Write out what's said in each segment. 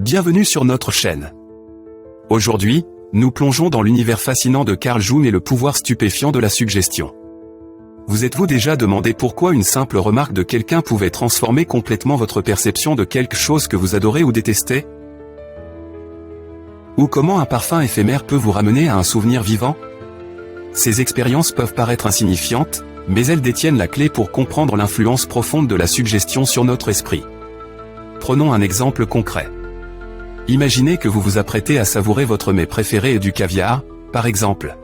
Bienvenue sur notre chaîne. Aujourd'hui, nous plongeons dans l'univers fascinant de Carl Jung et le pouvoir stupéfiant de la suggestion. Vous êtes-vous déjà demandé pourquoi une simple remarque de quelqu'un pouvait transformer complètement votre perception de quelque chose que vous adorez ou détestez? Ou comment un parfum éphémère peut vous ramener à un souvenir vivant? Ces expériences peuvent paraître insignifiantes, mais elles détiennent la clé pour comprendre l'influence profonde de la suggestion sur notre esprit. Prenons un exemple concret. Imaginez que vous vous apprêtez à savourer votre mets préféré et du caviar, par exemple.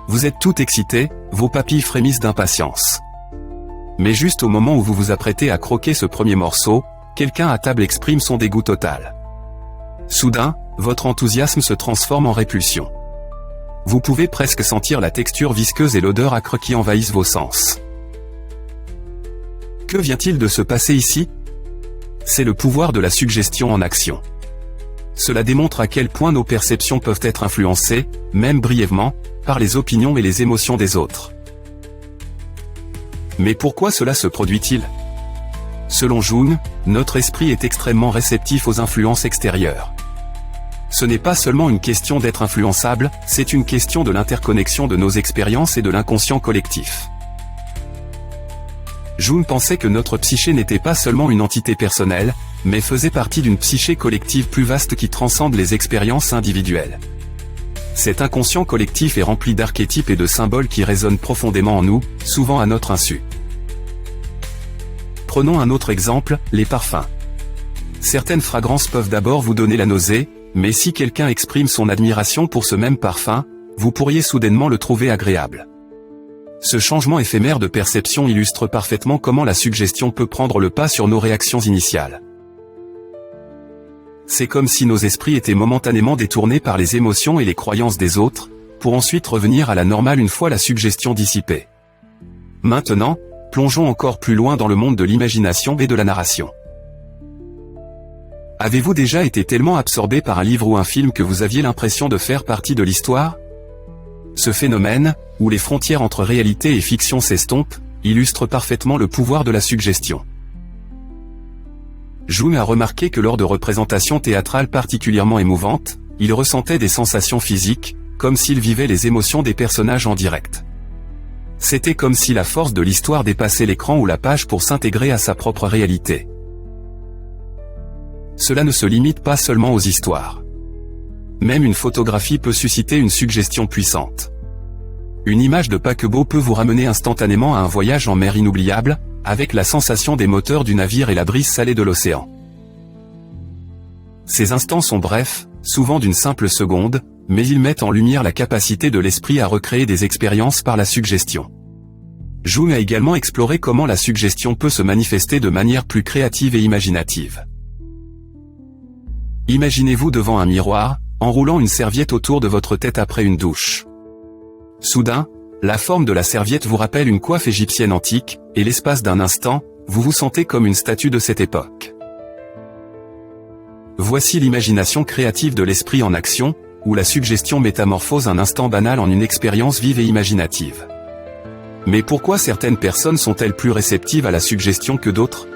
Vous êtes tout excité, vos papilles frémissent d'impatience. Mais juste au moment où vous vous apprêtez à croquer ce premier morceau, quelqu'un à table exprime son dégoût total. Soudain, votre enthousiasme se transforme en répulsion. Vous pouvez presque sentir la texture visqueuse et l'odeur âcre qui envahissent vos sens. Que vient-il de se passer ici? C'est le pouvoir de la suggestion en action. Cela démontre à quel point nos perceptions peuvent être influencées, même brièvement, par les opinions et les émotions des autres. Mais pourquoi cela se produit-il? Selon Jung, notre esprit est extrêmement réceptif aux influences extérieures. Ce n'est pas seulement une question d'être influençable, c'est une question de l'interconnexion de nos expériences et de l'inconscient collectif. Jung pensait que notre psyché n'était pas seulement une entité personnelle, mais faisait partie d'une psyché collective plus vaste qui transcende les expériences individuelles. Cet inconscient collectif est rempli d'archétypes et de symboles qui résonnent profondément en nous, souvent à notre insu. Prenons un autre exemple, les parfums. Certaines fragrances peuvent d'abord vous donner la nausée, mais si quelqu'un exprime son admiration pour ce même parfum, vous pourriez soudainement le trouver agréable. Ce changement éphémère de perception illustre parfaitement comment la suggestion peut prendre le pas sur nos réactions initiales. C'est comme si nos esprits étaient momentanément détournés par les émotions et les croyances des autres, pour ensuite revenir à la normale une fois la suggestion dissipée. Maintenant, plongeons encore plus loin dans le monde de l'imagination et de la narration. Avez-vous déjà été tellement absorbé par un livre ou un film que vous aviez l'impression de faire partie de l'histoire? Ce phénomène, où les frontières entre réalité et fiction s'estompent, illustre parfaitement le pouvoir de la suggestion. Jung a remarqué que lors de représentations théâtrales particulièrement émouvantes, il ressentait des sensations physiques, comme s'il vivait les émotions des personnages en direct. C'était comme si la force de l'histoire dépassait l'écran ou la page pour s'intégrer à sa propre réalité. Cela ne se limite pas seulement aux histoires. Même une photographie peut susciter une suggestion puissante. Une image de paquebot peut vous ramener instantanément à un voyage en mer inoubliable, avec la sensation des moteurs du navire et la brise salée de l'océan. Ces instants sont brefs, souvent d'une simple seconde, mais ils mettent en lumière la capacité de l'esprit à recréer des expériences par la suggestion. Jung a également exploré comment la suggestion peut se manifester de manière plus créative et imaginative. Imaginez-vous devant un miroir, enroulant une serviette autour de votre tête après une douche. Soudain, la forme de la serviette vous rappelle une coiffe égyptienne antique, et l'espace d'un instant, vous vous sentez comme une statue de cette époque. Voici l'imagination créative de l'esprit en action, où la suggestion métamorphose un instant banal en une expérience vive et imaginative. Mais pourquoi certaines personnes sont-elles plus réceptives à la suggestion que d'autres?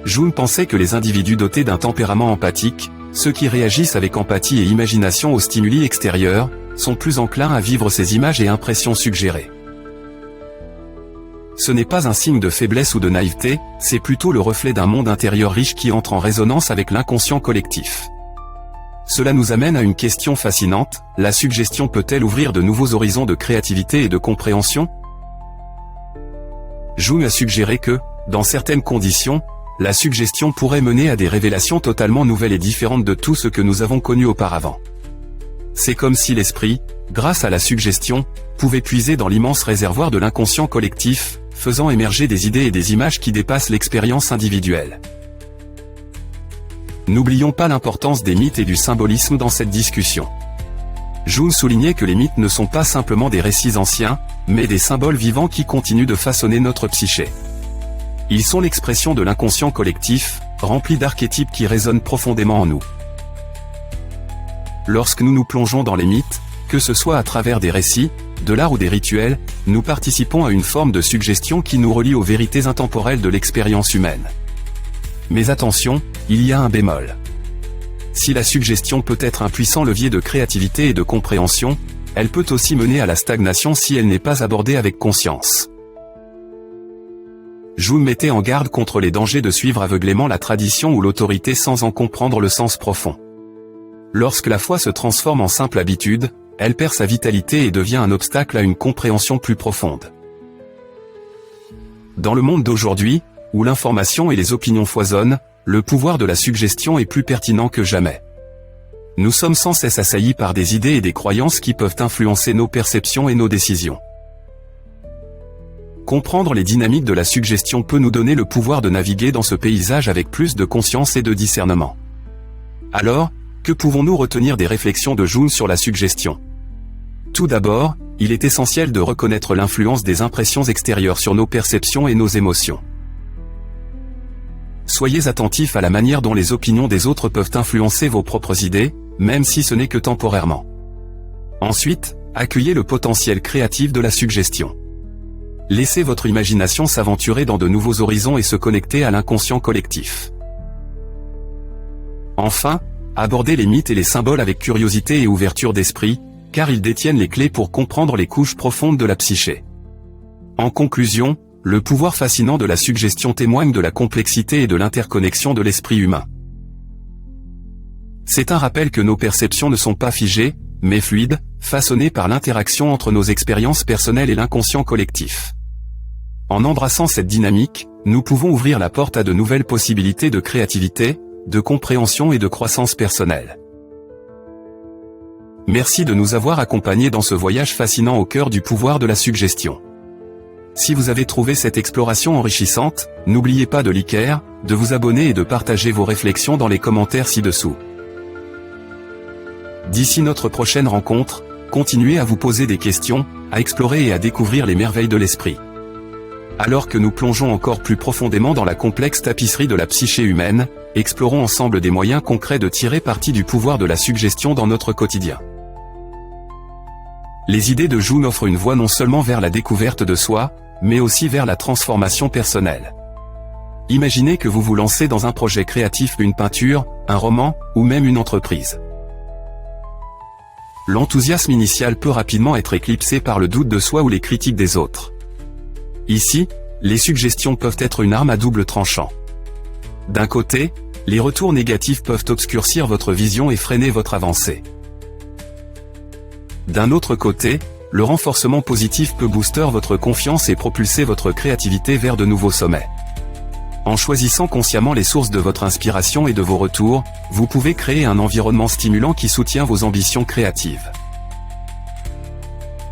Jung pensait que les individus dotés d'un tempérament empathique, ceux qui réagissent avec empathie et imagination aux stimuli extérieurs, sont plus enclins à vivre ces images et impressions suggérées. Ce n'est pas un signe de faiblesse ou de naïveté, c'est plutôt le reflet d'un monde intérieur riche qui entre en résonance avec l'inconscient collectif. Cela nous amène à une question fascinante, la suggestion peut-elle ouvrir de nouveaux horizons de créativité et de compréhension? Jung a suggéré que, dans certaines conditions, la suggestion pourrait mener à des révélations totalement nouvelles et différentes de tout ce que nous avons connu auparavant. C'est comme si l'esprit, grâce à la suggestion, pouvait puiser dans l'immense réservoir de l'inconscient collectif, faisant émerger des idées et des images qui dépassent l'expérience individuelle. N'oublions pas l'importance des mythes et du symbolisme dans cette discussion. Jung soulignait que les mythes ne sont pas simplement des récits anciens, mais des symboles vivants qui continuent de façonner notre psyché. Ils sont l'expression de l'inconscient collectif, rempli d'archétypes qui résonnent profondément en nous. Lorsque nous nous plongeons dans les mythes, que ce soit à travers des récits, de l'art ou des rituels, nous participons à une forme de suggestion qui nous relie aux vérités intemporelles de l'expérience humaine. Mais attention, il y a un bémol. Si la suggestion peut être un puissant levier de créativité et de compréhension, elle peut aussi mener à la stagnation si elle n'est pas abordée avec conscience. Jung mettait en garde contre les dangers de suivre aveuglément la tradition ou l'autorité sans en comprendre le sens profond. Lorsque la foi se transforme en simple habitude, elle perd sa vitalité et devient un obstacle à une compréhension plus profonde. Dans le monde d'aujourd'hui, où l'information et les opinions foisonnent, le pouvoir de la suggestion est plus pertinent que jamais. Nous sommes sans cesse assaillis par des idées et des croyances qui peuvent influencer nos perceptions et nos décisions. Comprendre les dynamiques de la suggestion peut nous donner le pouvoir de naviguer dans ce paysage avec plus de conscience et de discernement. Alors, que pouvons-nous retenir des réflexions de Jung sur la suggestion ? Tout d'abord, il est essentiel de reconnaître l'influence des impressions extérieures sur nos perceptions et nos émotions. Soyez attentifs à la manière dont les opinions des autres peuvent influencer vos propres idées, même si ce n'est que temporairement. Ensuite, accueillez le potentiel créatif de la suggestion. Laissez votre imagination s'aventurer dans de nouveaux horizons et se connecter à l'inconscient collectif. Enfin, abordez les mythes et les symboles avec curiosité et ouverture d'esprit, car ils détiennent les clés pour comprendre les couches profondes de la psyché. En conclusion, le pouvoir fascinant de la suggestion témoigne de la complexité et de l'interconnexion de l'esprit humain. C'est un rappel que nos perceptions ne sont pas figées, mais fluides, façonnées par l'interaction entre nos expériences personnelles et l'inconscient collectif. En embrassant cette dynamique, nous pouvons ouvrir la porte à de nouvelles possibilités de créativité, de compréhension et de croissance personnelle. Merci de nous avoir accompagnés dans ce voyage fascinant au cœur du pouvoir de la suggestion. Si vous avez trouvé cette exploration enrichissante, n'oubliez pas de liker, de vous abonner et de partager vos réflexions dans les commentaires ci-dessous. D'ici notre prochaine rencontre, continuez à vous poser des questions, à explorer et à découvrir les merveilles de l'esprit. Alors que nous plongeons encore plus profondément dans la complexe tapisserie de la psyché humaine, explorons ensemble des moyens concrets de tirer parti du pouvoir de la suggestion dans notre quotidien. Les idées de Jung offrent une voie non seulement vers la découverte de soi, mais aussi vers la transformation personnelle. Imaginez que vous vous lancez dans un projet créatif, une peinture, un roman, ou même une entreprise. L'enthousiasme initial peut rapidement être éclipsé par le doute de soi ou les critiques des autres. Ici, les suggestions peuvent être une arme à double tranchant. D'un côté, les retours négatifs peuvent obscurcir votre vision et freiner votre avancée. D'un autre côté, le renforcement positif peut booster votre confiance et propulser votre créativité vers de nouveaux sommets. En choisissant consciemment les sources de votre inspiration et de vos retours, vous pouvez créer un environnement stimulant qui soutient vos ambitions créatives.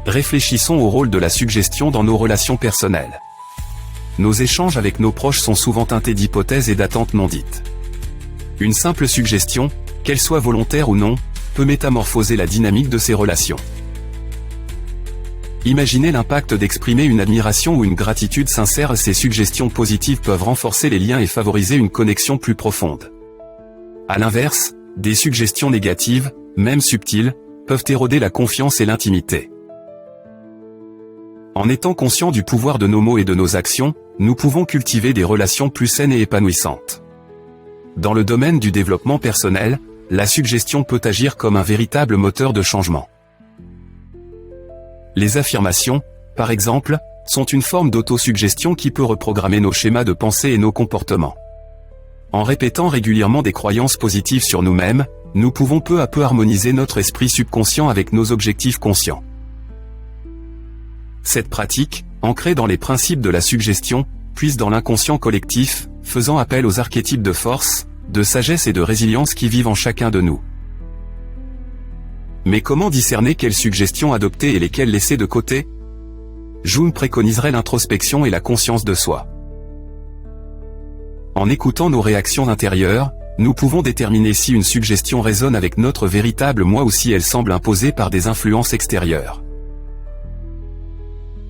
Réfléchissons au rôle de la suggestion dans nos relations personnelles. Nos échanges avec nos proches sont souvent teintés d'hypothèses et d'attentes non dites. Une simple suggestion, qu'elle soit volontaire ou non, peut métamorphoser la dynamique de ces relations. Imaginez l'impact d'exprimer une admiration ou une gratitude sincère. Ces suggestions positives peuvent renforcer les liens et favoriser une connexion plus profonde. À l'inverse, des suggestions négatives, même subtiles, peuvent éroder la confiance et l'intimité. En étant conscients du pouvoir de nos mots et de nos actions, nous pouvons cultiver des relations plus saines et épanouissantes. Dans le domaine du développement personnel, la suggestion peut agir comme un véritable moteur de changement. Les affirmations, par exemple, sont une forme d'autosuggestion qui peut reprogrammer nos schémas de pensée et nos comportements. En répétant régulièrement des croyances positives sur nous-mêmes, nous pouvons peu à peu harmoniser notre esprit subconscient avec nos objectifs conscients. Cette pratique, ancrée dans les principes de la suggestion, puise dans l'inconscient collectif, faisant appel aux archétypes de force, de sagesse et de résilience qui vivent en chacun de nous. Mais comment discerner quelles suggestions adopter et lesquelles laisser de côté ? Jung préconiserait l'introspection et la conscience de soi. En écoutant nos réactions intérieures, nous pouvons déterminer si une suggestion résonne avec notre véritable moi ou si elle semble imposée par des influences extérieures.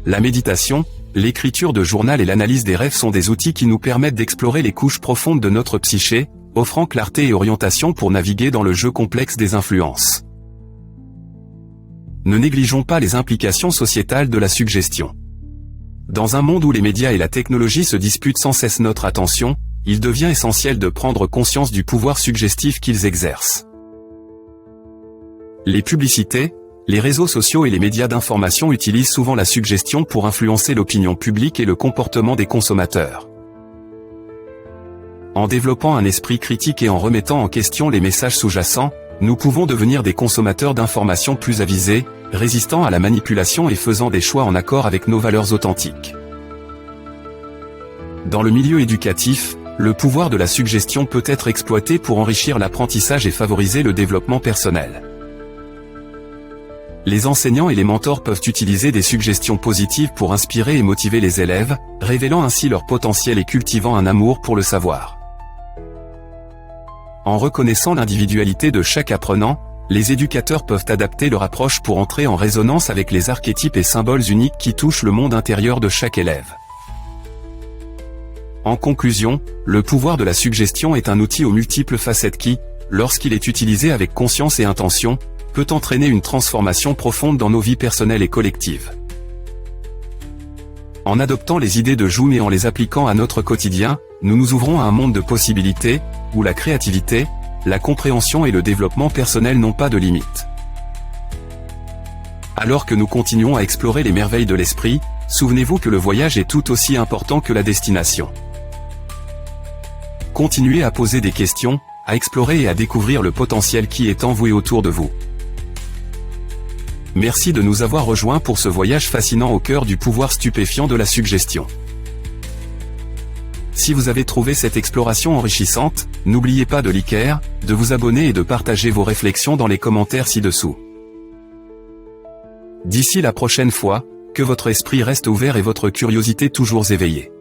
La méditation, l'écriture de journal et l'analyse des rêves sont des outils qui nous permettent d'explorer les couches profondes de notre psyché, offrant clarté et orientation pour naviguer dans le jeu complexe des influences. Ne négligeons pas les implications sociétales de la suggestion. Dans un monde où les médias et la technologie se disputent sans cesse notre attention, il devient essentiel de prendre conscience du pouvoir suggestif qu'ils exercent. Les publicités, les réseaux sociaux et les médias d'information utilisent souvent la suggestion pour influencer l'opinion publique et le comportement des consommateurs. En développant un esprit critique et en remettant en question les messages sous-jacents, nous pouvons devenir des consommateurs d'informations plus avisés, résistant à la manipulation et faisant des choix en accord avec nos valeurs authentiques. Dans le milieu éducatif, le pouvoir de la suggestion peut être exploité pour enrichir l'apprentissage et favoriser le développement personnel. Les enseignants et les mentors peuvent utiliser des suggestions positives pour inspirer et motiver les élèves, révélant ainsi leur potentiel et cultivant un amour pour le savoir. En reconnaissant l'individualité de chaque apprenant, les éducateurs peuvent adapter leur approche pour entrer en résonance avec les archétypes et symboles uniques qui touchent le monde intérieur de chaque élève. En conclusion, le pouvoir de la suggestion est un outil aux multiples facettes qui, lorsqu'il est utilisé avec conscience et intention, peut entraîner une transformation profonde dans nos vies personnelles et collectives. En adoptant les idées de Jung et en les appliquant à notre quotidien, nous nous ouvrons à un monde de possibilités, où la créativité, la compréhension et le développement personnel n'ont pas de limite. Alors que nous continuons à explorer les merveilles de l'esprit, souvenez-vous que le voyage est tout aussi important que la destination. Continuez à poser des questions, à explorer et à découvrir le potentiel qui est envoué autour de vous. Merci de nous avoir rejoints pour ce voyage fascinant au cœur du pouvoir stupéfiant de la suggestion. Si vous avez trouvé cette exploration enrichissante, n'oubliez pas de liker, de vous abonner et de partager vos réflexions dans les commentaires ci-dessous. D'ici la prochaine fois, que votre esprit reste ouvert et votre curiosité toujours éveillée.